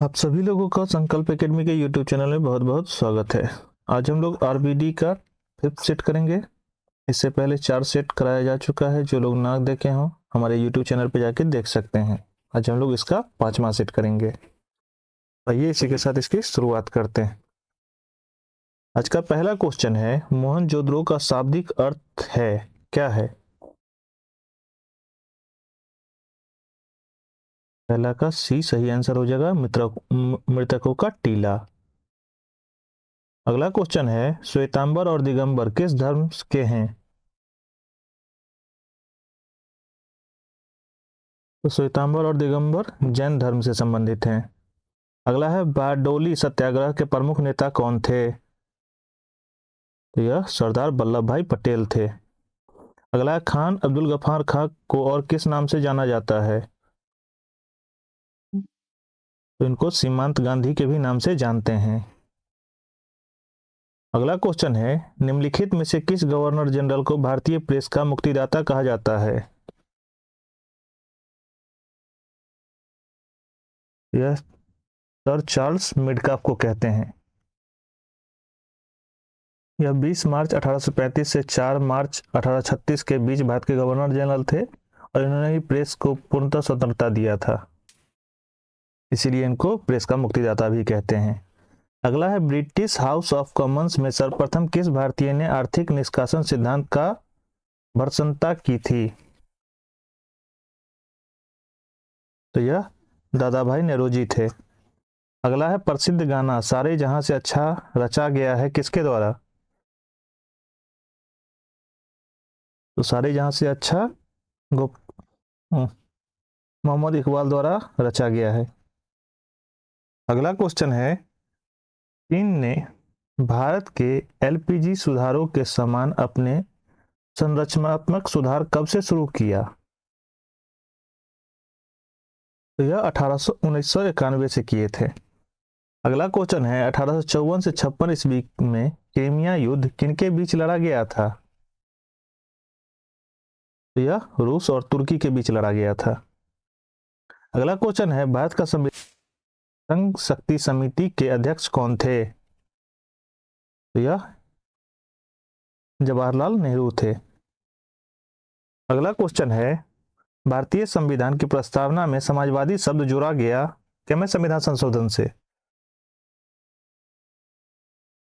आप सभी लोगों का संकल्प एकेडमी के यूट्यूब चैनल में बहुत बहुत स्वागत है। आज हम लोग आरबीडी का 5th सेट करेंगे। इससे पहले 4 सेट कराया जा चुका है। जो लोग ना देखे हों हमारे यूट्यूब चैनल पर जाके देख सकते हैं। आज हम लोग इसका 5वां सेट करेंगे। आइए इसी के साथ इसकी शुरुआत करते हैं। आज का पहला क्वेश्चन है, मोहनजोदड़ो का शाब्दिक अर्थ है क्या है? पहला का सी सही आंसर हो जाएगा, मृतकों का टीला। अगला क्वेश्चन है, श्वेतांबर और दिगंबर किस धर्म के हैं? तो श्वेतांबर और दिगंबर जैन धर्म से संबंधित हैं। अगला है, बारडोली सत्याग्रह के प्रमुख नेता कौन थे? तो यह सरदार वल्लभ भाई पटेल थे। अगला है, खान अब्दुल गफ्फार खां को और किस नाम से जाना जाता है? तो इनको सीमांत गांधी के भी नाम से जानते हैं। अगला क्वेश्चन है, निम्नलिखित में से किस गवर्नर जनरल को भारतीय प्रेस का मुक्तिदाता कहा जाता है? यह सर चार्ल्स मिडकाफ को कहते हैं। यह 20 मार्च 1835 से 4 मार्च 1836 के बीच भारत के गवर्नर जनरल थे और इन्होंने ही प्रेस को पूर्णतः स्वतंत्रता दिया था, इसीलिए इनको प्रेस का मुक्तिदाता भी कहते हैं। अगला है, ब्रिटिश हाउस ऑफ कॉमन्स में सर्वप्रथम किस भारतीय ने आर्थिक निष्कासन सिद्धांत का भर्त्सनता की थी? तो यह दादा भाई नौरोजी थे। अगला है, प्रसिद्ध गाना सारे जहां से अच्छा रचा गया है किसके द्वारा? तो सारे जहां से अच्छा मोहम्मद इकबाल द्वारा रचा गया है। अगला क्वेश्चन है, चीन ने भारत के एलपीजी सुधारों के समान अपने संरचनात्मक सुधार कब से शुरू किया? तो यह 1991 से किए थे। अगला क्वेश्चन है, 1854 से 56 ईस्वी में क्रीमिया युद्ध किनके बीच लड़ा गया था? तो यह रूस और तुर्की के बीच लड़ा गया था। अगला क्वेश्चन है, भारत का संघ शक्ति समिति के अध्यक्ष कौन थे? तो यह जवाहरलाल नेहरू थे। अगला क्वेश्चन है, भारतीय संविधान की प्रस्तावना में समाजवादी शब्द जोड़ा गया किसमें संविधान संशोधन से?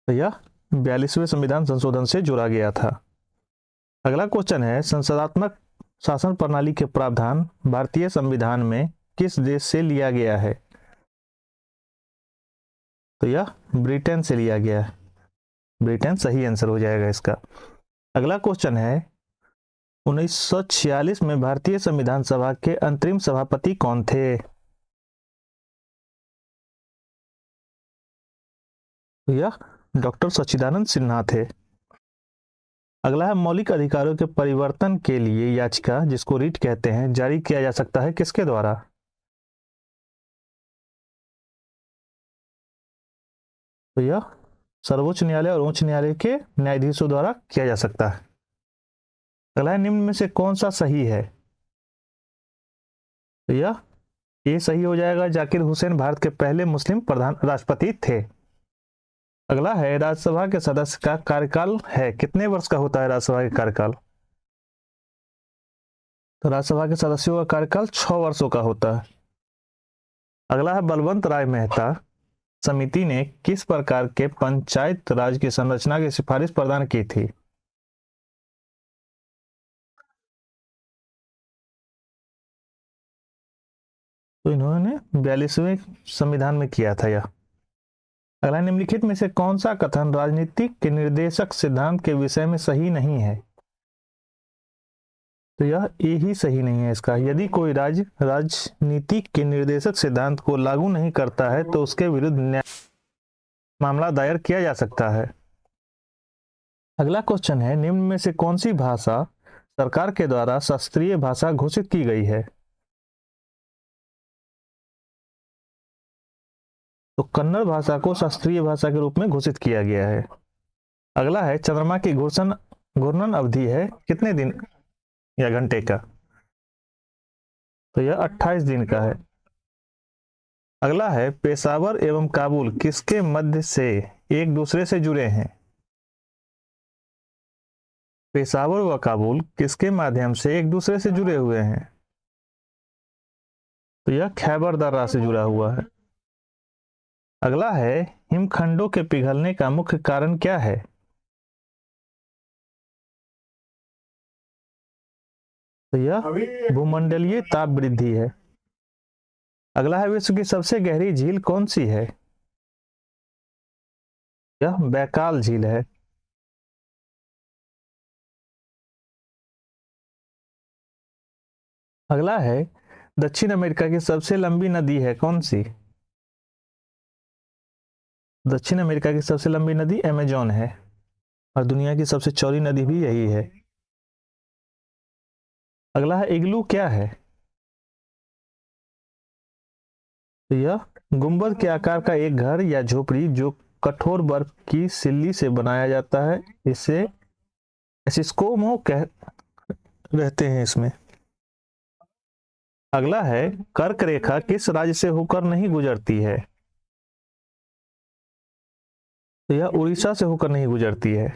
तो यह 42वें संविधान संशोधन से जोड़ा गया था। अगला क्वेश्चन है, संसदात्मक शासन प्रणाली के प्रावधान भारतीय संविधान में किस देश से लिया गया है? तो यह ब्रिटेन से लिया गया है। ब्रिटेन सही आंसर हो जाएगा इसका। अगला क्वेश्चन है, 1946 में भारतीय संविधान सभा के अंतरिम सभापति कौन थे? तो यह डॉक्टर सच्चिदानंद सिन्हा थे। अगला है, मौलिक अधिकारों के परिवर्तन के लिए याचिका, जिसको रिट कहते हैं, जारी किया जा सकता है किसके द्वारा? तो यह सर्वोच्च न्यायालय और उच्च न्यायालय के न्यायाधीशों द्वारा किया जा सकता है। अगला है, निम्न में से कौन सा सही है? तो यह ये सही हो जाएगा, जाकिर हुसैन भारत के पहले मुस्लिम प्रधान राष्ट्रपति थे। अगला है, राज्यसभा के सदस्य का कार्यकाल है कितने वर्ष का होता है राज्यसभा का कार्यकाल? तो राज्यसभा के सदस्यों का कार्यकाल 6 वर्षों का होता है। अगला है, बलवंत राय मेहता समिति ने किस प्रकार के पंचायत राज की संरचना की सिफारिश प्रदान की थी? तो इन्होंने 42वें संविधान में किया था यह। अगला, निम्नलिखित में से कौन सा कथन राजनीतिक के निर्देशक सिद्धांत के विषय में सही नहीं है? तो यह ए ही सही नहीं है इसका। यदि कोई राज्य राजनीति के निर्देशक सिद्धांत को लागू नहीं करता है तो उसके विरुद्ध मामला दायर किया जा सकता है। अगला क्वेश्चन है, निम्न में से कौन सी भाषा सरकार के द्वारा शास्त्रीय भाषा घोषित की गई है? तो कन्नड़ भाषा को शास्त्रीय भाषा के रूप में घोषित किया गया है। अगला है, चंद्रमा की घूर्णन अवधि है कितने दिन या घंटे का? तो यह 28 दिन का है। अगला है पेशावर एवं काबुल किसके मध्य से एक दूसरे से जुड़े हैं? पेशावर व काबुल किसके माध्यम से एक दूसरे से जुड़े हुए हैं? तो यह खैबर दर्रा से जुड़ा हुआ है। अगला है हिमखंडों के पिघलने का मुख्य कारण क्या है? तो यह भूमंडलीय ताप वृद्धि है। अगला है विश्व की सबसे गहरी झील कौन सी है? यह बैकाल झील है। अगला है दक्षिण अमेरिका की सबसे लंबी नदी है कौन सी? दक्षिण अमेरिका की सबसे लंबी नदी अमेजोन है और दुनिया की सबसे चौड़ी नदी भी यही है। अगला है इग्लू क्या है? तो यह गुंबद के आकार का एक घर या झोपड़ी जो कठोर बर्फ की सिल्ली से बनाया जाता है। इसे एस्किमो कह रहते हैं इसमें। अगला है कर्क रेखा किस राज्य से होकर नहीं गुजरती है? तो यह उड़ीसा से होकर नहीं गुजरती है।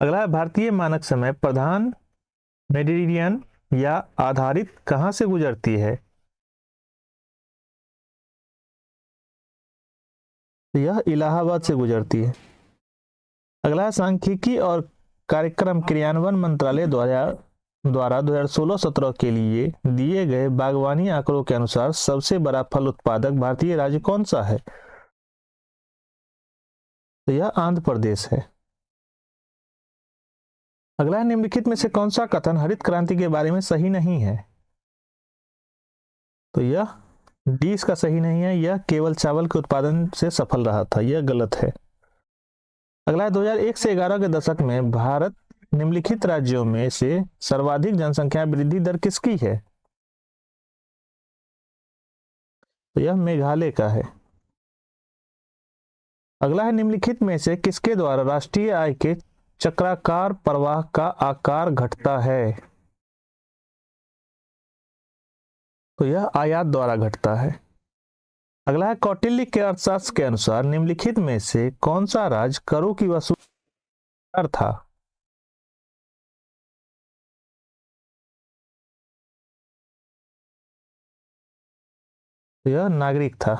अगला है भारतीय मानक समय प्रधान मेडिटेरियन या आधारित कहां से गुजरती है? तो यह इलाहाबाद से गुजरती है। अगला है सांख्यिकी और कार्यक्रम क्रियान्वयन मंत्रालय द्वारा 2016-17 के लिए दिए गए बागवानी आंकड़ों के अनुसार सबसे बड़ा फल उत्पादक भारतीय राज्य कौन सा है? तो यह आंध्र प्रदेश है। अगला है निम्नलिखित में से कौन सा कथन हरित क्रांति के बारे में सही नहीं है? तो यह डी इसका सही नहीं है, यह केवल चावल के उत्पादन से सफल रहा था, यह गलत है। अगला है 2001 से 11 के दशक में भारत निम्नलिखित राज्यों में से सर्वाधिक जनसंख्या वृद्धि दर किसकी है? तो यह मेघालय का है। अगला है निम्नलिखित में से किसके द्वारा राष्ट्रीय आय के चक्राकार प्रवाह का आकार घटता है? तो यह आयात द्वारा घटता है। अगला है कौटिल्य के अर्थशास्त्र के अनुसार निम्नलिखित में से कौन सा राज्य करों की वसूली था? तो यह नागरिक था।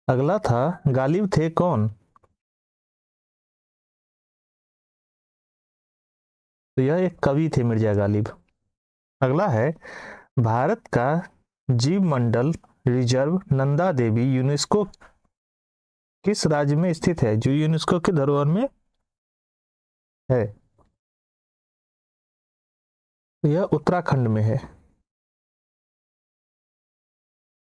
अगला था गालिब थे कौन? तो यह एक कवि थे मिर्जा गालिब। अगला है भारत का जीव मंडल रिजर्व नंदा देवी यूनेस्को किस राज्य में स्थित है जो यूनेस्को के धरोहर में है? तो यह उत्तराखंड में है।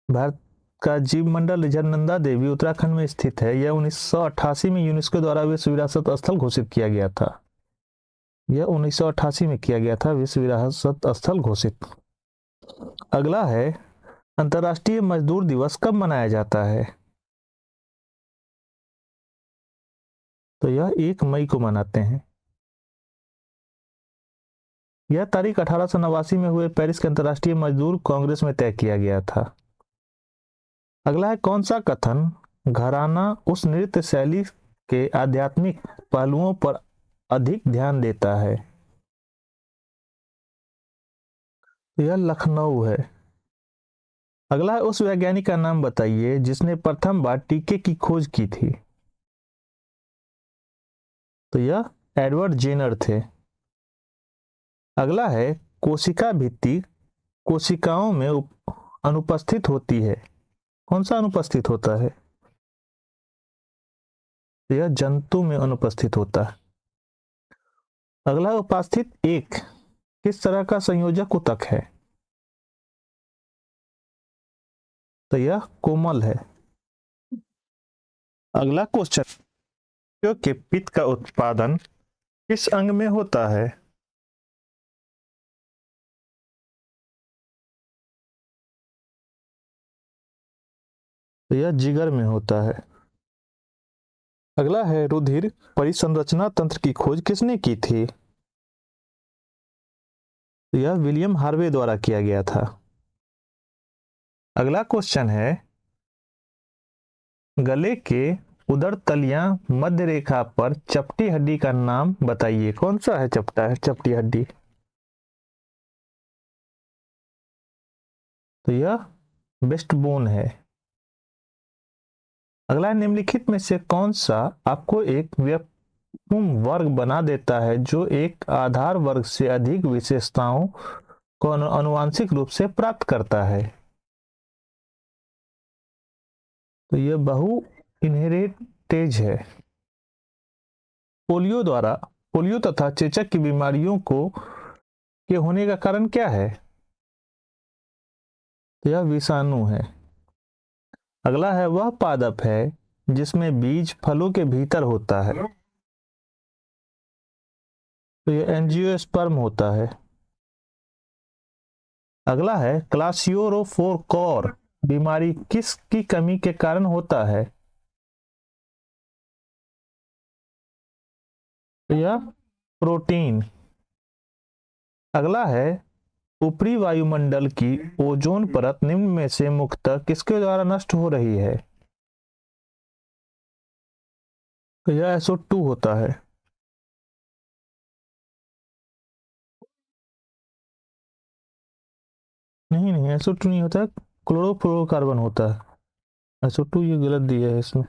भारत का जीव मंडल रिजर्व नंदा देवी उत्तराखंड में स्थित है। यह 1988 में यूनेस्को द्वारा विश्व विरासत स्थल घोषित किया गया था। यह 1988 में किया गया था विश्व विरासत स्थल घोषित। अगला है अंतर्राष्ट्रीय मजदूर दिवस कब मनाया जाता है? तो यह 1 मई को मनाते हैं। यह तारीख 1889 में हुए पेरिस के अंतर्राष्ट्रीय मजदूर कांग्रेस में तय किया गया था। अगला है कौन सा कथन घराना उस नृत्य शैली के आध्यात्मिक पहलुओं पर अधिक ध्यान देता है? तो यह लखनऊ है। अगला है उस वैज्ञानिक का नाम बताइए जिसने प्रथम बार टीके की खोज की थी? तो यह एडवर्ड जेनर थे। अगला है कोशिका भित्ति कोशिकाओं में अनुपस्थित होती है, कौन सा अनुपस्थित होता है? तो यह जंतु में अनुपस्थित होता है। अगला उपस्थित एक किस तरह का संयोजक ऊतक है? तो यह कोमल है। अगला क्वेश्चन के पित्त का उत्पादन किस अंग में होता है? तो यह जिगर में होता है। अगला है रुधिर परिसंरचना तंत्र की खोज किसने की थी? तो यह विलियम हार्वे द्वारा किया गया था। अगला क्वेश्चन है, गले के उदर तलियां मध्य रेखा पर चपटी हड्डी का नाम बताइए। कौन सा है चपटी हड्डी? तो यह वेस्ट बोन है। अगला, निम्नलिखित में से कौन सा आपको एक व्युत्पन्न वर्ग बना देता है जो एक आधार वर्ग से अधिक विशेषताओं को आनुवंशिक रूप से प्राप्त करता है? तो यह बहु इनहेरिटेज है। पोलियो तथा चेचक की बीमारियों के होने का कारण क्या है? तो यह विषाणु है। अगला है, वह पादप है जिसमें बीज फलों के भीतर होता है। तो यह एंजियोस्पर्म होता है। अगला है, क्लासियोरोफोर बीमारी किसकी कमी के कारण होता है? तो यह प्रोटीन। अगला है, ऊपरी वायुमंडल की ओजोन परत निम्न में से मुख्यतः किसके द्वारा नष्ट हो रही है? तो यह SO2 होता है। नहीं, SO2 नहीं होता है, क्लोरोफ्लोरोकार्बन होता है। SO2 ये गलत दिया है इसमें।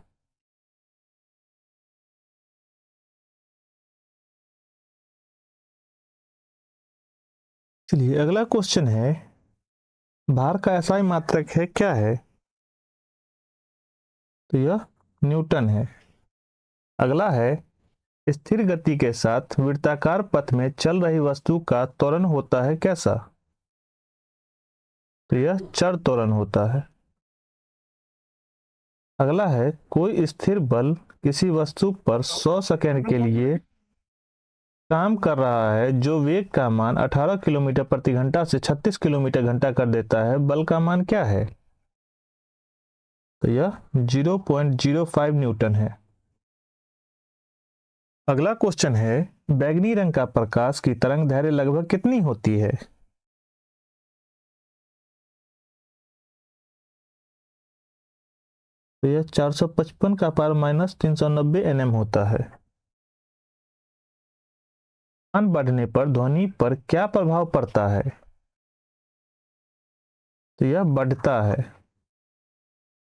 चलिए, अगला क्वेश्चन है, भार का SI मात्रक है क्या है? तो यह न्यूटन है। अगला है, स्थिर गति के साथ वृत्ताकार पथ में चल रही वस्तु का त्वरण होता है कैसा? तो यह चर त्वरण होता है। अगला है, कोई स्थिर बल किसी वस्तु पर 100 सेकंड के लिए काम कर रहा है जो वेग का मान 18 किलोमीटर प्रति घंटा से 36 किलोमीटर घंटा कर देता है। बल का मान क्या है? तो यह 0.05 न्यूटन है। अगला क्वेश्चन है, बैंगनी रंग का प्रकाश की तरंग दैर्घ्य लगभग कितनी होती है? तो यह 455 का पावर माइनस 390 nm होता है। तापमान बढ़ने पर ध्वनि पर क्या प्रभाव पड़ता है? तो यह बढ़ता है।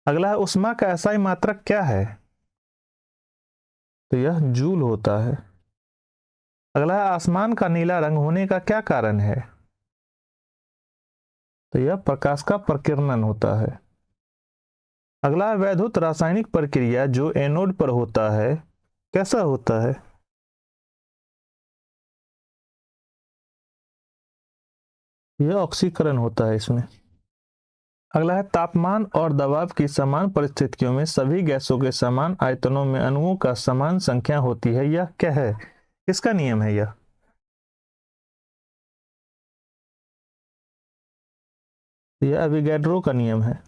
अगला है, ऊष्मा का SI मात्रक क्या है? तो यह जूल होता है। अगला है, आसमान का नीला रंग होने का क्या कारण है? तो यह प्रकाश का प्रकीर्णन होता है। अगला है, वैद्युत रासायनिक प्रक्रिया जो एनोड पर होता है कैसा होता है? यह ऑक्सीकरण होता है इसमें। अगला है, तापमान और दबाव की समान परिस्थितियों में सभी गैसों के समान आयतनों में अणुओं का समान संख्या होती है। यह क्या है? किसका नियम है यह? यह एवोगैड्रो का नियम है,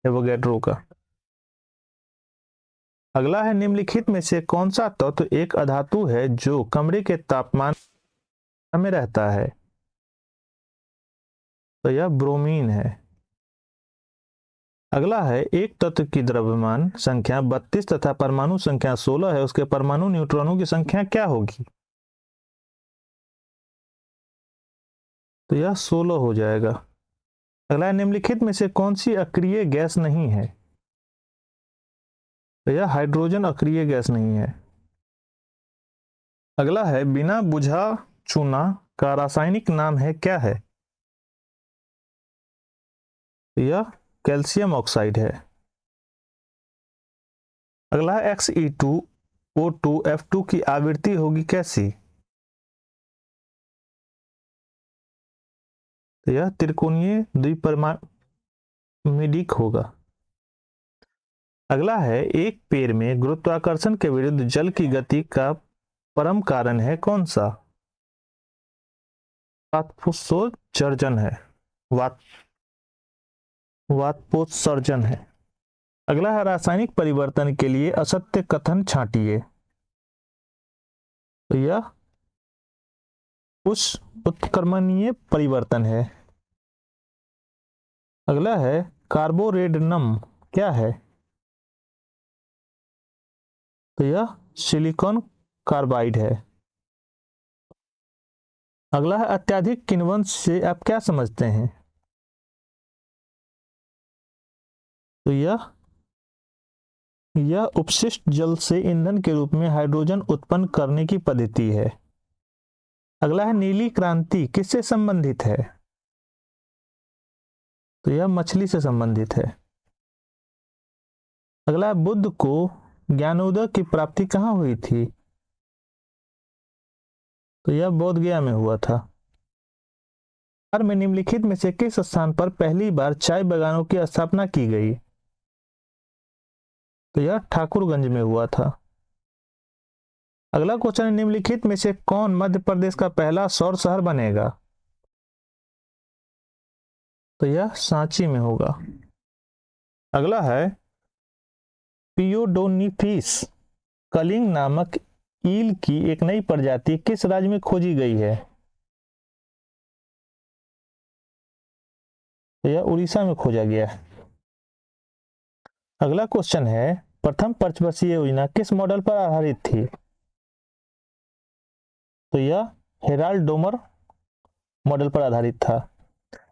एवोगैड्रो का। अगला है, निम्नलिखित में से कौन सा तत्व एक अधातु है जो कमरे के तापमान में रहता है? तो यह ब्रोमीन है। अगला है, एक तत्व की द्रव्यमान संख्या 32 तथा परमाणु संख्या 16 है, उसके परमाणु न्यूट्रॉनों की संख्या क्या होगी? तो यह 16 हो जाएगा। अगला है, निम्नलिखित में से कौन सी अक्रिय गैस नहीं है? तो यह हाइड्रोजन अक्रिय गैस नहीं है। अगला है, बिना बुझा चूना का रासायनिक नाम है क्या है? तो यह कैल्शियम ऑक्साइड है। अगला है, Xe2O2F2 की आवृत्ति होगी कैसी? तो यह त्रिकोणीय द्विपरमाणुक होगा। अगला है, एक पेड़ में गुरुत्वाकर्षण के विरुद्ध जल की गति का परम कारण है कौन सा? वाष्पोत्सर्जन है। वाष्पोत्सर्जन है। अगला है, रासायनिक परिवर्तन के लिए असत्य कथन छांटिए। तो यह उस उत्क्रमणीय परिवर्तन है। अगला है कार्बोरेडनम क्या है? तो यह सिलिकॉन कार्बाइड है। अगला है अत्यधिक किण्वन से आप क्या समझते हैं? तो यह अपशिष्ट जल से ईंधन के रूप में हाइड्रोजन उत्पन्न करने की पद्धति है। अगला है नीली क्रांति किससे संबंधित है? तो यह मछली से संबंधित है। अगला है बुद्ध को ज्ञानोदय की प्राप्ति कहाँ हुई थी? तो यह बोध गया में हुआ था। में निम्नलिखित में से किस स्थान पर पहली बार चाय बागानों की स्थापना की गई? तो यह ठाकुरगंज में हुआ था। अगला क्वेश्चन है निम्नलिखित में से कौन मध्य प्रदेश का पहला सौर शहर बनेगा? तो यह सांची में होगा। अगला है पियोडोनिफिस कलिंग नामक ईल की एक नई प्रजाति किस राज्य में खोजी गई है? तो यह उड़ीसा में खोजा गया है। अगला क्वेश्चन है प्रथम पंचवर्षीय योजना किस मॉडल पर आधारित थी? तो यह हेराल्ड डोमर मॉडल पर आधारित था।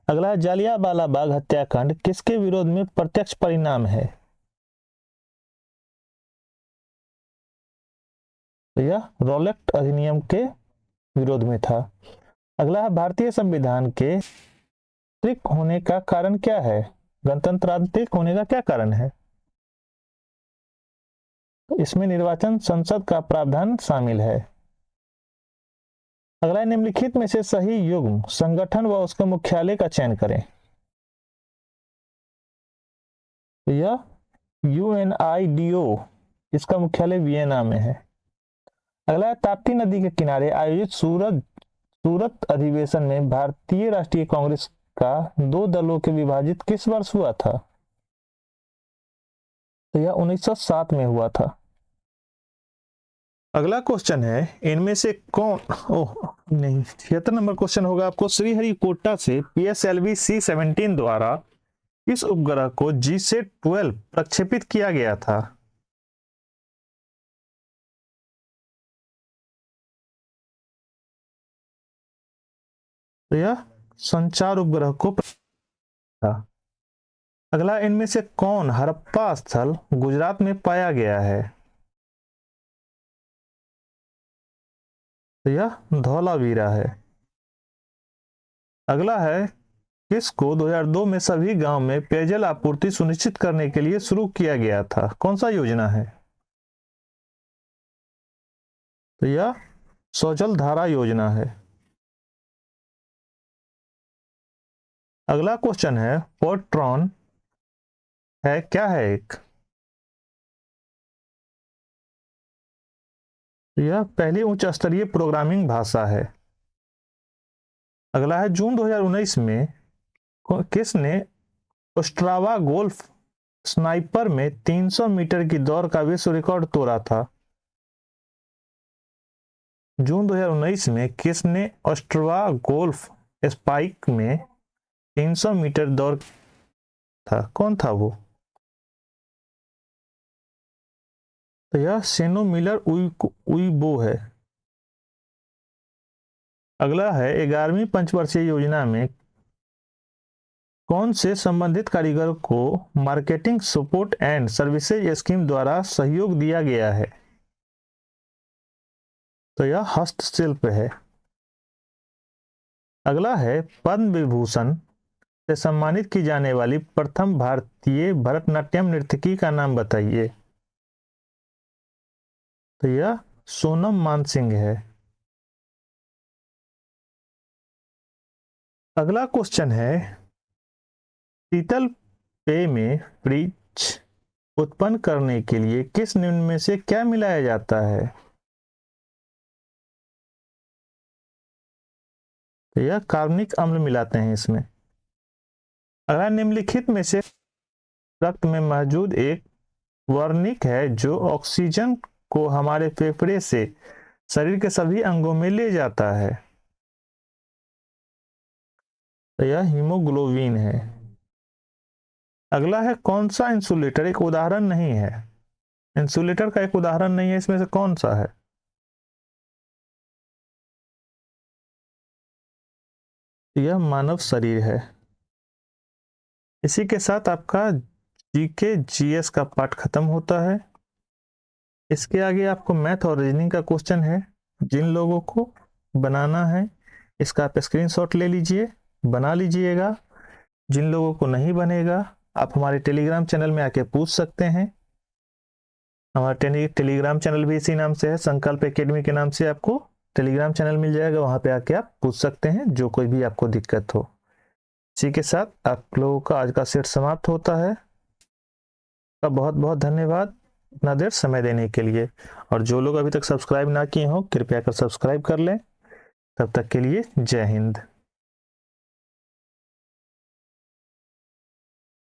अगला जालियांवाला बाग हत्याकांड किसके विरोध में प्रत्यक्ष परिणाम है? तो यह रॉलेट अधिनियम के विरोध में था। अगला है भारतीय संविधान के गणतांत्रिक होने का कारण क्या है? गणतंत्रात्मक होने का क्या कारण है? इसमें निर्वाचन संसद का प्रावधान शामिल है। अगला निम्नलिखित में से सही युग्म संगठन व उसके मुख्यालय का चयन करें। तो यह UNIDO इसका मुख्यालय वियना में है। अगला ताप्ती नदी के किनारे आयोजित सूरत अधिवेशन में भारतीय राष्ट्रीय कांग्रेस का 2 दलों के विभाजित किस वर्ष हुआ था? तो यह 1907 में हुआ था। अगला क्वेश्चन है इनमें से कौन 76 नंबर क्वेश्चन होगा आपको श्रीहरिकोटा से PSLV C-17 द्वारा इस उपग्रह को GSAT-12 प्रक्षेपित किया गया था? तो यह संचार उपग्रह को था। अगला इनमें से कौन हड़प्पा स्थल गुजरात में पाया गया है? तो यह धौलावीरा है। अगला है किसको 2002 में सभी गांव में पेयजल आपूर्ति सुनिश्चित करने के लिए शुरू किया गया था? कौन सा योजना है? तो यह सौजल धारा योजना है। अगला क्वेश्चन है फोर्ट्रॉन है क्या है एक? यह पहली उच्च स्तरीय प्रोग्रामिंग भाषा है। अगला है जून 2019 में किसने ओस्ट्रावा गोल्फ स्नाइपर में 300 मीटर की दौड़ का विश्व रिकॉर्ड तोड़ा था? जून 2019 में किसने ओस्ट्रावा गोल्फ स्पाइक में 300 मीटर दौड़ था? कौन था वो? तो यह सेनो मिलर उइबो है। अगला है 11वीं पंचवर्षीय योजना में कौन से संबंधित कारीगर को marketing support and services scheme द्वारा सहयोग दिया गया है? तो यह हस्तशिल्प है। अगला है पद्म विभूषण से सम्मानित की जाने वाली प्रथम भारतीय भरतनाट्यम नर्तकी का नाम बताइए। तो यह सोनम मानसिंह है। अगला क्वेश्चन है शीतल पेय में फ्रिज उत्पन्न करने के लिए किस निम्न में से क्या मिलाया जाता है? तो यह कार्बनिक अम्ल मिलाते हैं इसमें। अगला निम्नलिखित में से रक्त में मौजूद एक वर्णिक है जो ऑक्सीजन को हमारे फेफड़े से शरीर के सभी अंगों में ले जाता है? तो यह हीमोग्लोबिन है। अगला है कौन सा इंसुलेटर, एक उदाहरण नहीं है, इंसुलेटर का एक उदाहरण नहीं है, इसमें से कौन सा है? यह मानव शरीर है। इसी के साथ आपका जीके जीएस का पार्ट खत्म होता है। इसके आगे आपको मैथ और रीजनिंग का क्वेश्चन है। जिन लोगों को बनाना है इसका आप स्क्रीनशॉट ले लीजिए, बना लीजिएगा। जिन लोगों को नहीं बनेगा आप हमारे टेलीग्राम चैनल में आके पूछ सकते हैं। हमारा टेलीग्राम चैनल भी इसी नाम से है, संकल्प एकेडमी के नाम से आपको टेलीग्राम चैनल मिल जाएगा, वहां पे आके आप पूछ सकते हैं जो कोई भी आपको दिक्कत हो। इसी के साथ आप लोगों का आज का सेट समाप्त होता है। का बहुत बहुत धन्यवाद इतना देर समय देने के लिए। और जो लोग अभी तक सब्सक्राइब ना किए हों कृपया कर सब्सक्राइब कर लें। तब तक के लिए जय हिंद।